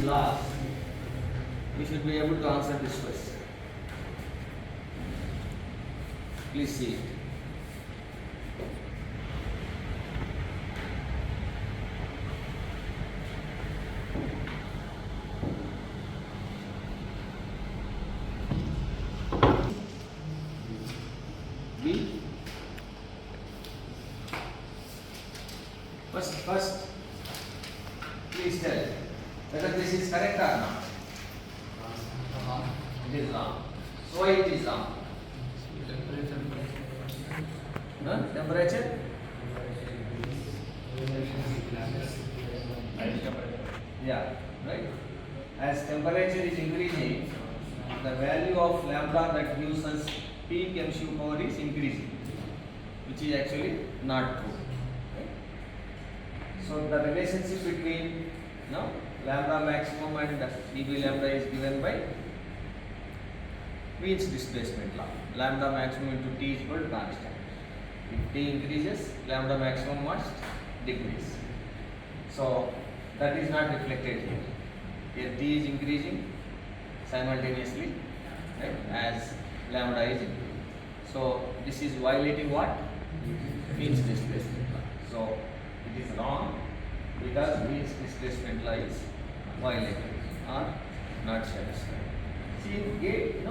last, you should be able to answer this question. Please see it. B. First, please tell whether this is correct or not. It is wrong. So why it is wrong? Temperature? Yeah, right. As temperature is increasing, the value of lambda that gives us peak MCU power is increasing, which is actually not true. Right? So the relationship between lambda maximum and dB lambda is given by Wien's displacement law. Lambda maximum into T is equal to constant. If T increases, lambda maximum must decrease. So that is not reflected here. Here T is increasing simultaneously, right, as lambda is increasing. So this is violating what? Wien's displacement law. So it is wrong because Wien's displacement law is violated or not satisfied. See, in gate,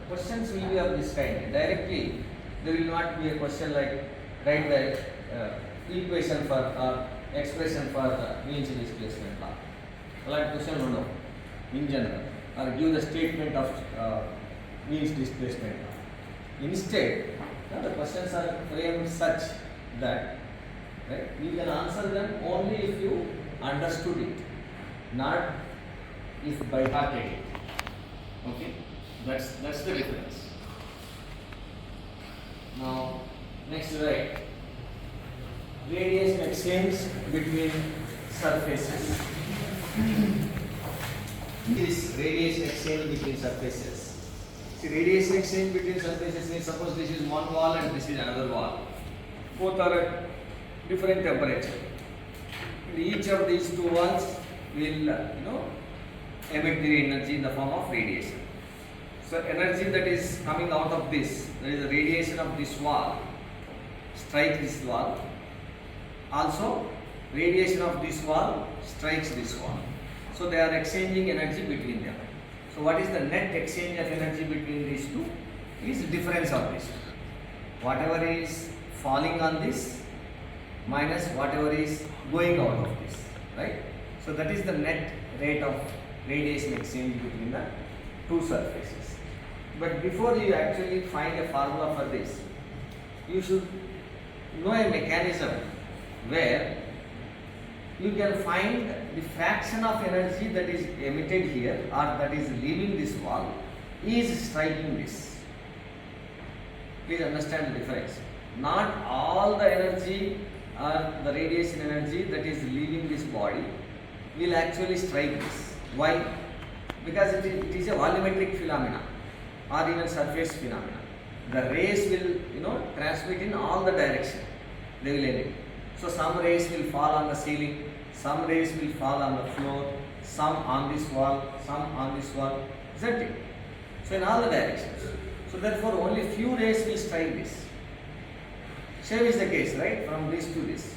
questions will be of this kind. Directly, there will not be a question like write the equation for or expression for Wien's displacement law. Like question no, in general, or give the statement of Wien's displacement law. Instead, the questions are framed such that you can answer them only if you understood it, not if by hearted it. Okay, that's the difference. Now, next write radiation exchange between surfaces. This radiation exchange between surfaces. See, radiation exchange between surfaces means suppose this is one wall and this is another wall. Both are at different temperature. Each of these two walls will emit the energy in the form of radiation. So energy that is coming out of this, there is a radiation of this wall, strike this wall. Also, radiation of this wall strikes this wall. So they are exchanging energy between them. So what is the net exchange of energy between these two? Is the difference of this. Whatever is falling on this minus whatever is going out of this, right? So that is the net rate of radiation exchange between the two surfaces. But before you actually find a formula for this, you should know a mechanism where you can find the fraction of energy that is emitted here or that is leaving this wall is striking this. Please understand the difference. Not all the energy or the radiation energy that is leaving this body will actually strike this. Why? Because it is a volumetric phenomena or even surface phenomena. The rays will transmit in all the direction. They will emit. So some rays will fall on the ceiling, some rays will fall on the floor, some on this wall, some on this wall, isn't it? So in all the directions. So therefore only few rays will strike this. Same is the case, right? From this to this.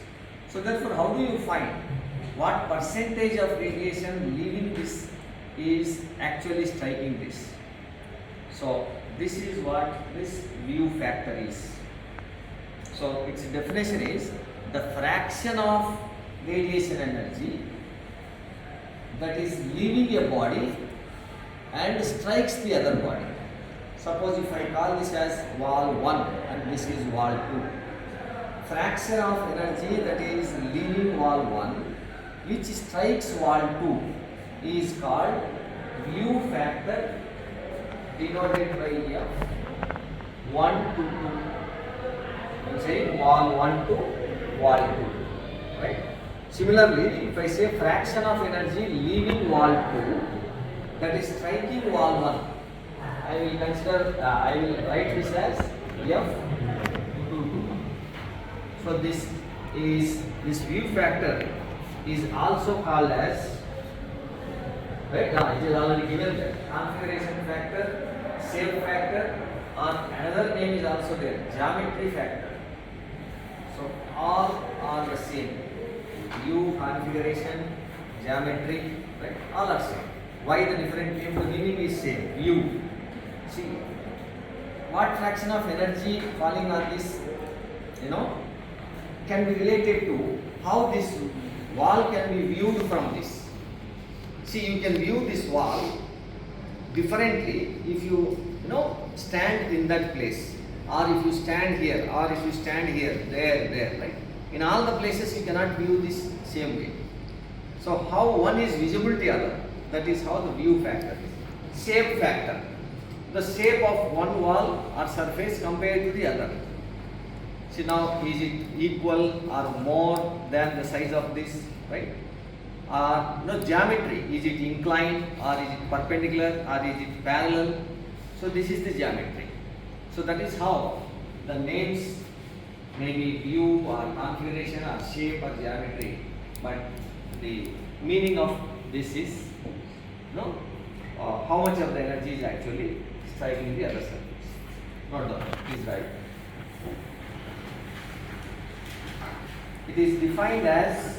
So therefore how do you find what percentage of radiation leaving this is actually striking this? So this is what this view factor is. So its definition is the fraction of radiation energy that is leaving a body and strikes the other body. Suppose if I call this as wall 1 and this is wall 2. Fraction of energy that is leaving wall 1 which strikes wall 2 is called view factor denoted by F 1 to 2. I'm saying wall 1 to wall 2. Right? Similarly, if I say fraction of energy leaving wall 2 that is striking wall 1, I will write this as F 2. So this view factor is also called as Right? Now it is already given there. Configuration factor, shape factor, or another name is also there, geometry factor. So all are the same. U, configuration, geometry, right? All are same. Why the different name? The meaning is same. U. See, what fraction of energy falling on this, can be related to how this wall can be viewed from this. See, you can view this wall differently if you stand in that place, or if you stand here, or if you stand here, there, right? In all the places you cannot view this same way. So how one is visible to the other, that is how the view factor is. Shape factor, the shape of one wall or surface compared to the other. See, now is it equal or more than the size of this, right? Geometry, is it inclined or is it perpendicular or is it parallel? So this is the geometry. So that is how the names may be view or configuration or shape or geometry, but the meaning of this is how much of the energy is actually striking the other surface. Not the, please write. It is defined as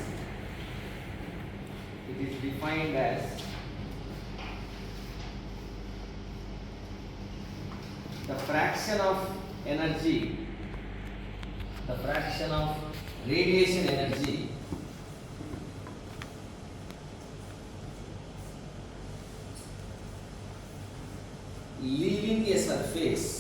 the fraction of energy, the fraction of radiation energy leaving a surface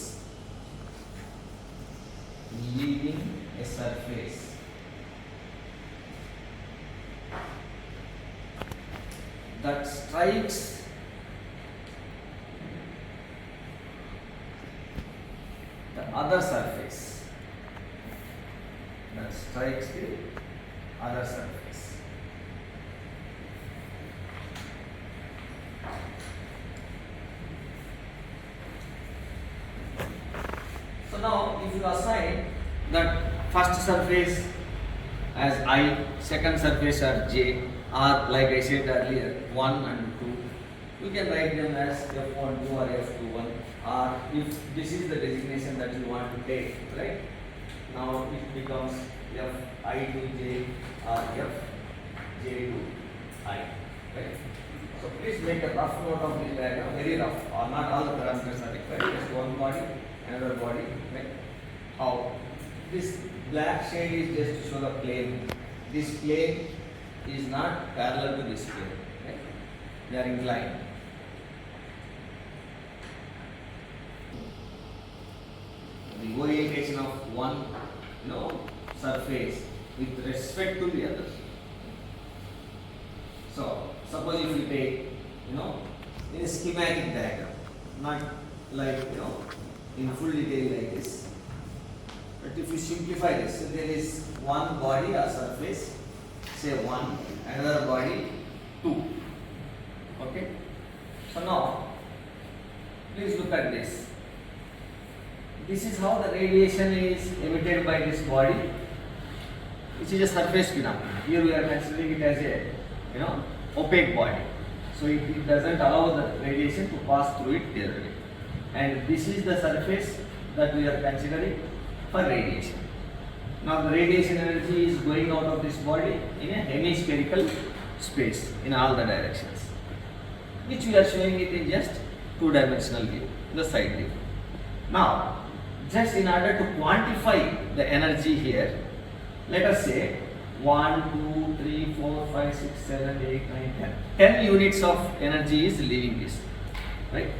that strikes the other surface, So now if you assign that first surface as I, second surface as J, or like I said earlier, 1 and 2, you can write them as F12 or F21, or if this is the designation that you want to take, right? Now it becomes Fi to J or Fj to I, right? So please make a rough note of this diagram, very rough, or not all the parameters are required, just one body, another body, right? How this black shade is just to show the plane. This plane is not parallel to this plane, right? They are inclined. The orientation of one surface with respect to the other. So suppose if you take in a schematic diagram, not like in full detail like this, but if you simplify this, so there is one body or surface, say 1, another body 2. Okay. So now please look at this. This is how the radiation is emitted by this body, which is a surface phenomenon. Here we are considering it as a opaque body, so it doesn't allow the radiation to pass through it directly. And this is the surface that we are considering for radiation. Now the radiation energy is going out of this body in a hemispherical space in all the directions, which we are showing it in just 2-dimensional view, the side view. Now just in order to quantify the energy here, let us say 1, 2, 3, 4, 5, 6, 7, 8, 9, 10. 10 units of energy is leaving this, right?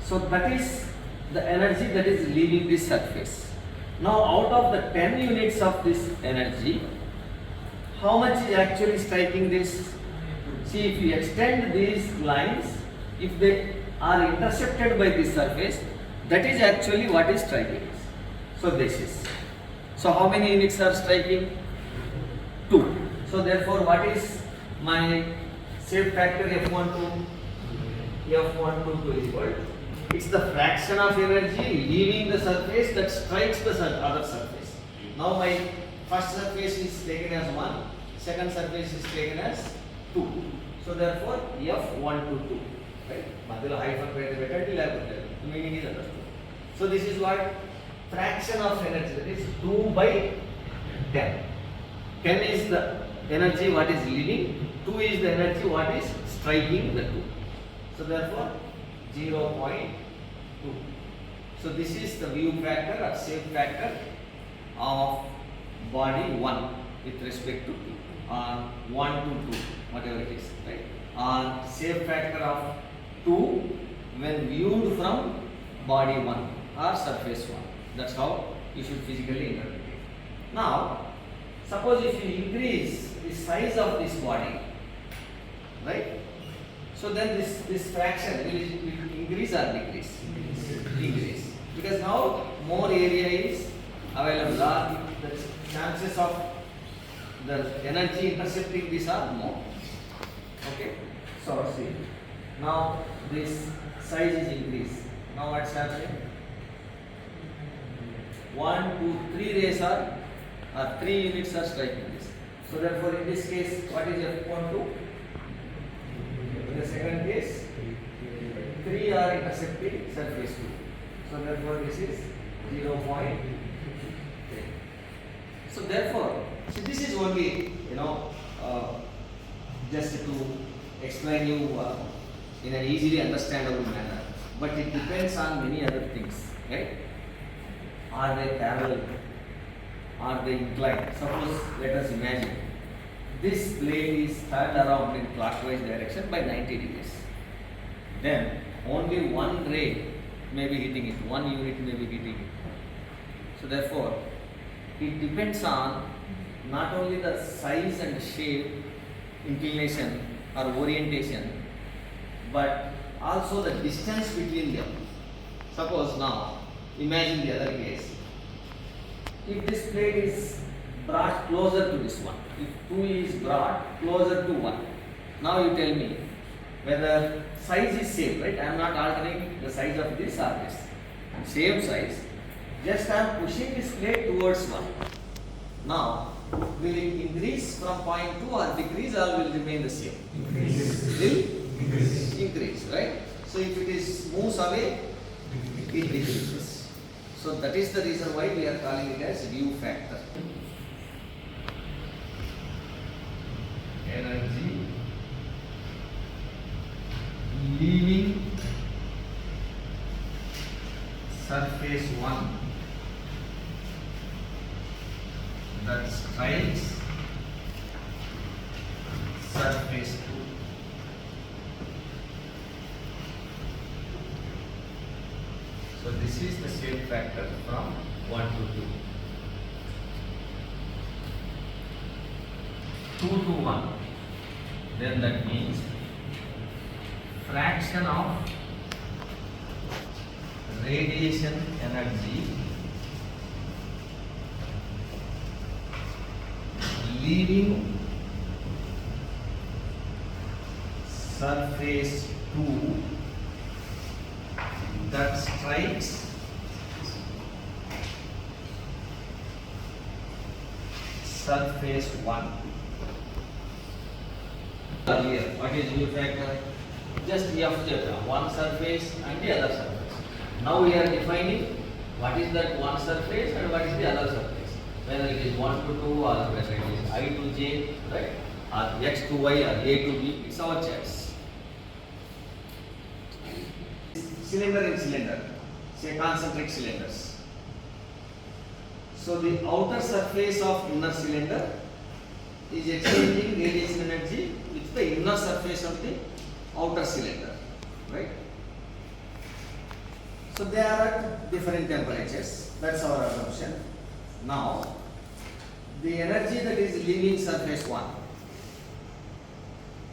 So that is the energy that is leaving this surface. Now out of the 10 units of this energy, how much is actually striking this? See, if you extend these lines, if they are intercepted by this surface, that is actually what is striking. So this is. So how many units are striking? 2. So therefore what is my shape factor F12? F12 is equal. It's the fraction of energy leaving the surface that strikes the other surface. Now my first surface is taken as 1, second surface is taken as 2. So therefore F1 to 2. Right? Madhyalo hyphen పెట్టండి లేకపోతే meaning is understood. So this is what fraction of energy, that is 2 by 10. 10 is the energy what is leaving, 2 is the energy what is striking the 2. So therefore 0.2. So this is the view factor or shape factor of body 1 with respect to 2, or 1 to 2, whatever it is, right? Or shape factor of 2 when viewed from body 1 or surface 1. That's how you should physically interpret it. Now, suppose if you increase the size of this body, right? So then this fraction will increase or decrease? Increase. Because now more area is available, or the chances of the energy intercepting this are more. Okay? So see, now this size is increased. Now what's happening? 1, 2, 3 rays are 3 units are striking this. So therefore in this case what is F1 to? In the second case 3 are intercepting surface 2. So therefore this is 0.3. So therefore, see this is only just to explain you in an easily understandable manner. But it depends on many other things, right? Are they parallel? Are they inclined? Suppose let us imagine this blade is turned around in clockwise direction by 90 degrees. Then only one ray may be hitting it, one unit may be hitting it. So therefore, it depends on not only the size and shape, inclination or orientation, but also the distance between them. Suppose now, imagine the other case. If this plate is brought closer to this one, if 2 is brought closer to 1, now you tell me whether size is same, right? I am not altering the size of this or this. Same size. Just I am pushing this plate towards 1. Now, will it increase from point 2 or decrease, or will remain the same? Increase. Will increase, right? So if it is moves away, it decreases. So that is the reason why we are calling it as view factor. Energy leaving surface 1 that strikes surface 2. So this is the shape factor from 1 to 2. 2 to 1. Then that means fraction of radiation energy leaving surface 2 that strikes surface 1. Earlier, what is view factor? Just F one surface and the other surface. Now we are defining what is that one surface and what is the other surface. Whether it is 1 to 2 or whether it is I to J, right? Or X to Y or A to B, it's our choice. Cylinder in cylinder, say concentric cylinders. So the outer surface of inner cylinder is exchanging radiation energy with the inner surface of the outer cylinder, right? So they are at different temperatures. That's our assumption. Now, the energy that is leaving surface 1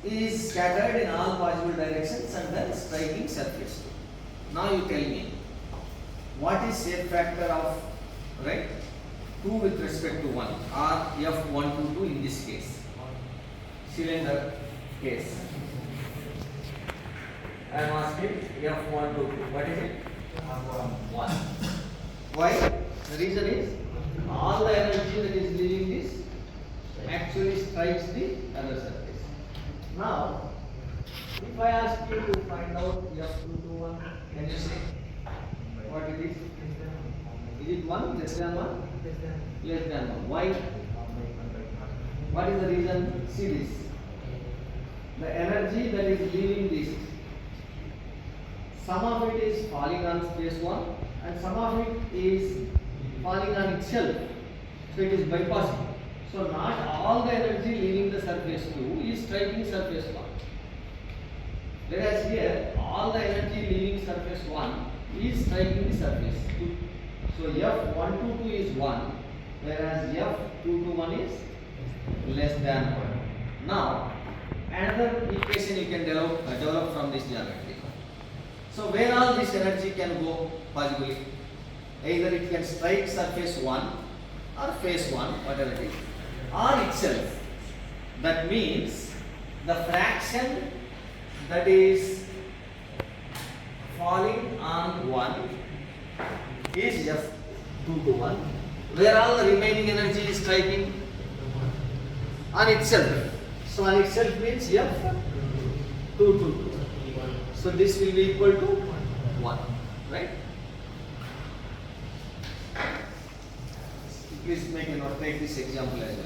is scattered in all possible directions and then striking surface 2. Now you tell me, what is shape factor of, right, 2 with respect to 1, or F1 to 2 in this case, cylinder case. I am asking F1 to 2, what is it? 1. Why? The reason is, all the energy that is leaving this actually strikes the other surface. Now, out F2 to 1? Can you say what it is? Is it 1, less than 1? Less than 1. Why? What is the reason? See this. The energy that is leaving this, some of it is falling on space 1 and some of it is falling on itself. So it is bypassing. So not all the energy leaving the surface 2 is striking surface 1. Whereas here all the energy leaving surface 1 is striking the surface 2. So F1 to 2 is 1, whereas F2 to 1 is less than 1. Now another equation you can develop from this geometry. So where all this energy can go possibly? Either it can strike surface 1 or face 1, whatever it is, or itself. That means the fraction that is falling on 1 is F2 to 1, where all the remaining energy is striking on itself. So on itself means F2 to 2. So this will be equal to 1, right? Please make a note, take this example as well.